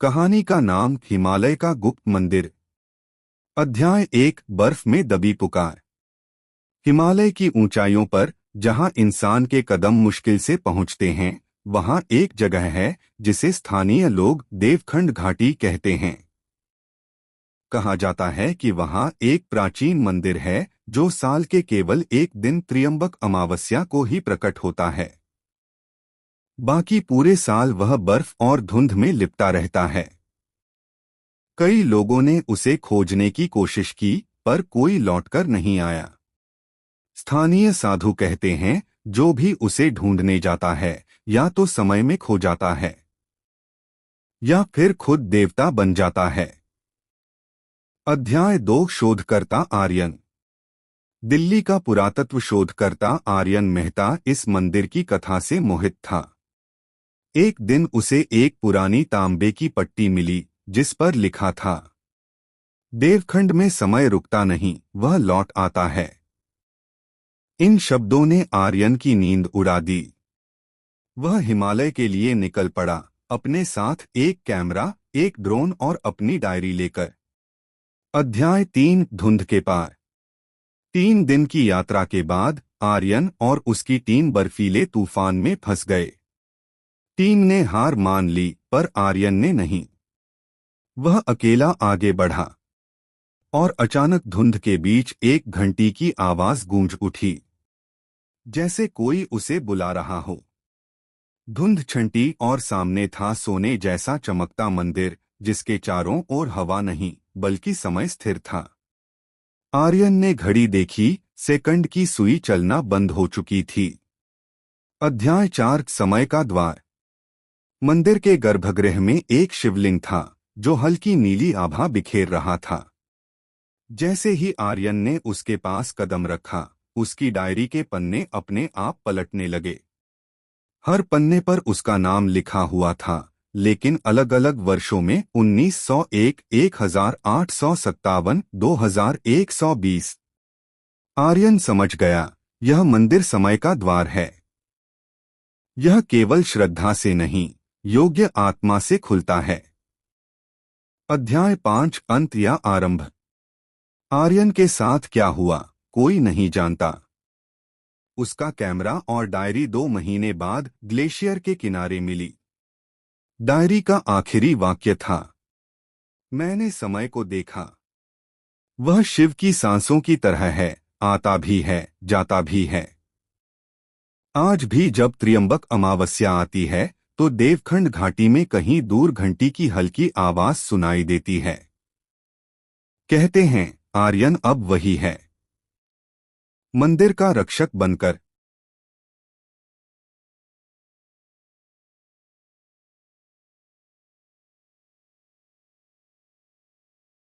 कहानी का नाम हिमालय का गुप्त मंदिर। अध्याय 1 बर्फ में दबी पुकार। हिमालय की ऊंचाइयों पर जहां इंसान के कदम मुश्किल से पहुंचते हैं, वहां एक जगह है जिसे स्थानीय लोग देवखंड घाटी कहते हैं। कहा जाता है कि वहां एक प्राचीन मंदिर है जो साल के केवल एक दिन त्रियंबक अमावस्या को ही प्रकट होता है। बाकी पूरे साल वह बर्फ और धुंध में लिपटा रहता है। कई लोगों ने उसे खोजने की कोशिश की, पर कोई लौटकर नहीं आया। स्थानीय साधु कहते हैं, जो भी उसे ढूंढने जाता है या तो समय में खो जाता है या फिर खुद देवता बन जाता है। अध्याय 2 शोधकर्ता आर्यन। दिल्ली का पुरातत्व शोधकर्ता आर्यन मेहता इस मंदिर की कथा से मोहित था। एक दिन उसे एक पुरानी तांबे की पट्टी मिली जिस पर लिखा था, देवखंड में समय रुकता नहीं, वह लौट आता है। इन शब्दों ने आर्यन की नींद उड़ा दी। वह हिमालय के लिए निकल पड़ा, अपने साथ एक कैमरा, एक ड्रोन और अपनी डायरी लेकर। अध्याय 3 धुंध के पार। 3 दिन की यात्रा के बाद आर्यन और उसकी टीम बर्फीले तूफान में फंस गए। टीम ने हार मान ली, पर आर्यन ने नहीं। वह अकेला आगे बढ़ा और अचानक धुंध के बीच एक घंटी की आवाज गूंज उठी, जैसे कोई उसे बुला रहा हो। धुंध छंटी और सामने था सोने जैसा चमकता मंदिर, जिसके चारों ओर हवा नहीं बल्कि समय स्थिर था। आर्यन ने घड़ी देखी, सेकंड की सुई चलना बंद हो चुकी थी। अध्याय 4 समय का द्वार। मंदिर के गर्भगृह में एक शिवलिंग था जो हल्की नीली आभा बिखेर रहा था। जैसे ही आर्यन ने उसके पास कदम रखा, उसकी डायरी के पन्ने अपने आप पलटने लगे। हर पन्ने पर उसका नाम लिखा हुआ था, लेकिन अलग अलग वर्षों में 1901, 1857, 2120। आर्यन समझ गया, यह मंदिर समय का द्वार है। यह केवल श्रद्धा से नहीं, योग्य आत्मा से खुलता है। अध्याय 5 अंत या आरंभ। आर्यन के साथ क्या हुआ, कोई नहीं जानता। उसका कैमरा और डायरी 2 महीने बाद ग्लेशियर के किनारे मिली। डायरी का आखिरी वाक्य था, मैंने समय को देखा। वह शिव की सांसों की तरह है, आता भी है, जाता भी है। आज भी जब त्रियंबक अमावस्या आती है, तो देवखंड घाटी में कहीं दूर घंटी की हल्की आवाज सुनाई देती है। कहते हैं, आर्यन अब वही है, मंदिर का रक्षक बनकर,